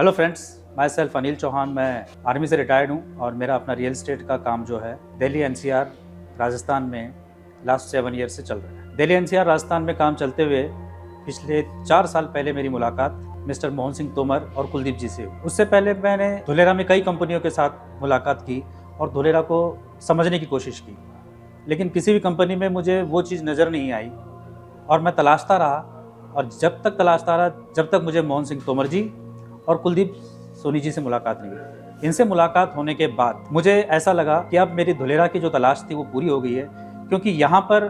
Hello friends, myself Anil Chauhan. मैं army से retired हूँ और मेरा अपना रियल एस्टेट का काम जो है दिल्ली एनसीआर राजस्थान में लास्ट 7 ईयर से चल रहा है। दिल्ली एनसीआर राजस्थान में काम चलते हुए पिछले 4 साल पहले मेरी मुलाकात मिस्टर मोहन सिंह तोमर और कुलदीप जी से हुई। उससे पहले मैंने धुलेरा में कई कंपनियों के साथ मुलाकात की और धुलेरा को समझने की कोशिश की, लेकिन किसी भी कंपनी में मुझे वो चीज़ नज़र नहीं आई और मैं तलाशता रहा। और जब तक तलाशता रहा, जब तक मुझे मोहन सिंह तोमर जी और कुलदीप सोनी जी से मुलाकात नहीं हुई। इनसे मुलाकात होने के बाद मुझे ऐसा लगा कि अब मेरी धुलेरा की जो तलाश थी वो पूरी हो गई है, क्योंकि यहाँ पर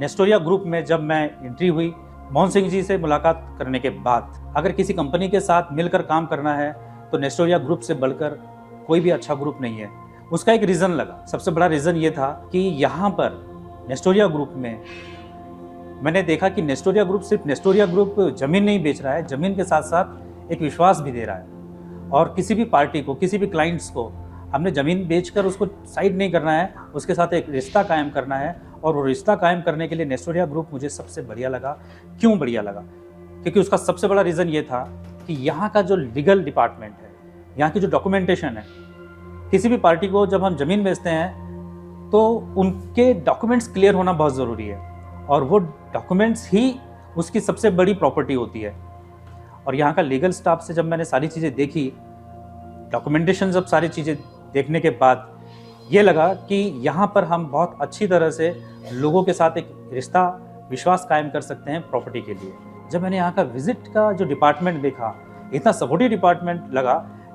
नेस्टोरिया ग्रुप में जब मैं एंट्री हुई, मोहन सिंह जी से मुलाकात करने के बाद अगर किसी कंपनी के साथ मिलकर काम करना है तो नेस्टोरिया ग्रुप से बढ़कर कोई भी अच्छा ग्रुप नहीं है। उसका एक रीज़न लगा। सबसे बड़ा रीज़न ये था कि यहाँ पर नेस्टोरिया ग्रुप में मैंने देखा कि नेस्टोरिया ग्रुप सिर्फ नेस्टोरिया ग्रुप ज़मीन नहीं बेच रहा है, ज़मीन के साथ साथ एक विश्वास भी दे रहा है। और किसी भी पार्टी को, किसी भी क्लाइंट्स को हमने ज़मीन बेचकर उसको साइड नहीं करना है, उसके साथ एक रिश्ता कायम करना है। और वो रिश्ता कायम करने के लिए नेस्टोरिया ग्रुप मुझे सबसे बढ़िया लगा। क्यों बढ़िया लगा? क्योंकि उसका सबसे बड़ा रीज़न ये था कि यहाँ का जो लीगल डिपार्टमेंट है, यहाँ की जो डॉक्यूमेंटेशन है, किसी भी पार्टी को जब हम ज़मीन बेचते हैं तो उनके डॉक्यूमेंट्स क्लियर होना बहुत ज़रूरी है और वो डॉक्यूमेंट्स ही उसकी सबसे बड़ी प्रॉपर्टी होती है। और यहाँ का लीगल स्टाफ से जब मैंने सारी चीज़ें देखी, डॉक्यूमेंटेशन, जब सारी चीज़ें देखने के बाद ये लगा कि यहाँ पर हम बहुत अच्छी तरह से लोगों के साथ एक रिश्ता, विश्वास कायम कर सकते हैं प्रॉपर्टी के लिए। जब मैंने यहाँ का विजिट का जो डिपार्टमेंट देखा, इतना सपोर्टिव डिपार्टमेंट लगा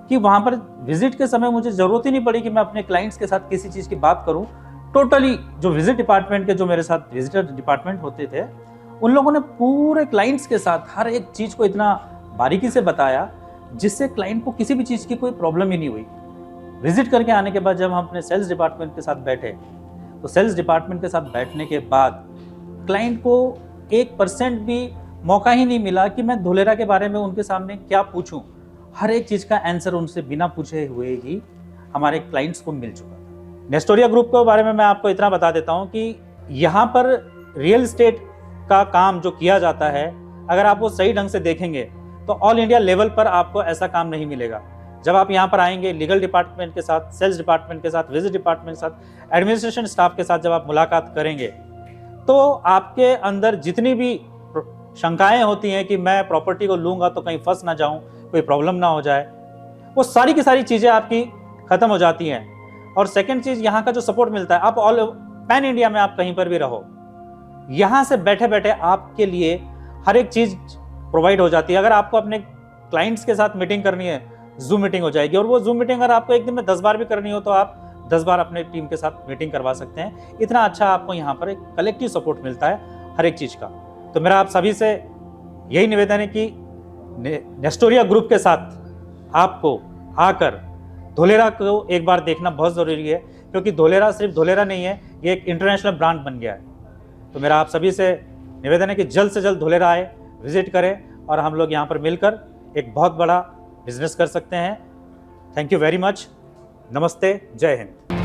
कि वहाँ पर विजिट के समय मुझे ज़रूरत ही नहीं पड़ी कि मैं अपने क्लाइंट्स के साथ किसी चीज़ की बात करूँ। टोटली जो विजिट डिपार्टमेंट के जो मेरे साथ विजिटर डिपार्टमेंट होते थे, उन लोगों ने पूरे क्लाइंट्स के साथ हर एक चीज़ को इतना बारीकी से बताया जिससे क्लाइंट को किसी भी चीज़ की कोई प्रॉब्लम ही नहीं हुई। विजिट करके आने के बाद जब हम अपने सेल्स डिपार्टमेंट के साथ बैठे तो सेल्स डिपार्टमेंट के साथ बैठने के बाद क्लाइंट को 1% भी मौका ही नहीं मिला कि मैं धुलेरा के बारे में उनके सामने क्या पूछूं। हर एक चीज़ का आंसर उनसे बिना पूछे हुए ही हमारे क्लाइंट्स को मिल चुका था। नेस्टोरिया ग्रुप के बारे में मैं आपको इतना बता देता हूँ कि यहाँ पर रियल एस्टेट का काम जो किया जाता है, अगर आप वो सही ढंग से देखेंगे तो ऑल इंडिया लेवल पर आपको ऐसा काम नहीं मिलेगा। जब आप यहाँ पर आएंगे, लीगल डिपार्टमेंट के साथ, सेल्स डिपार्टमेंट के साथ, विजिट डिपार्टमेंट के साथ, एडमिनिस्ट्रेशन स्टाफ के साथ जब आप मुलाकात करेंगे तो आपके अंदर जितनी भी शंकाएं होती हैं कि मैं प्रॉपर्टी को लूँगा तो कहीं फंस ना जाऊँ, कोई प्रॉब्लम ना हो जाए, वो सारी की सारी चीज़ें आपकी ख़त्म हो जाती हैं। और सेकेंड चीज़, यहाँ का जो सपोर्ट मिलता है, आप ऑल पैन इंडिया में आप कहीं पर भी रहो, यहाँ से बैठे बैठे आपके लिए हर एक चीज़ प्रोवाइड हो जाती है। अगर आपको अपने क्लाइंट्स के साथ मीटिंग करनी है, जूम मीटिंग हो जाएगी। और वो जूम मीटिंग अगर आपको एक दिन में 10 बार भी करनी हो तो आप 10 बार अपने टीम के साथ मीटिंग करवा सकते हैं। इतना अच्छा आपको यहाँ पर एक कलेक्टिव सपोर्ट मिलता है हर एक चीज़ का। तो मेरा आप सभी से यही निवेदन है कि नेस्टोरिया ग्रुप के साथ आपको आकर धुलेरा को एक बार देखना बहुत ज़रूरी है, क्योंकि धुलेरा सिर्फ धुलेरा नहीं है, ये एक इंटरनेशनल ब्रांड बन गया है। तो मेरा आप सभी से निवेदन है कि जल्द से जल्द धुलेरा आए, विजिट करें और हम लोग यहाँ पर मिलकर एक बहुत बड़ा बिजनेस कर सकते हैं। Thank you very much. नमस्ते, जय हिंद।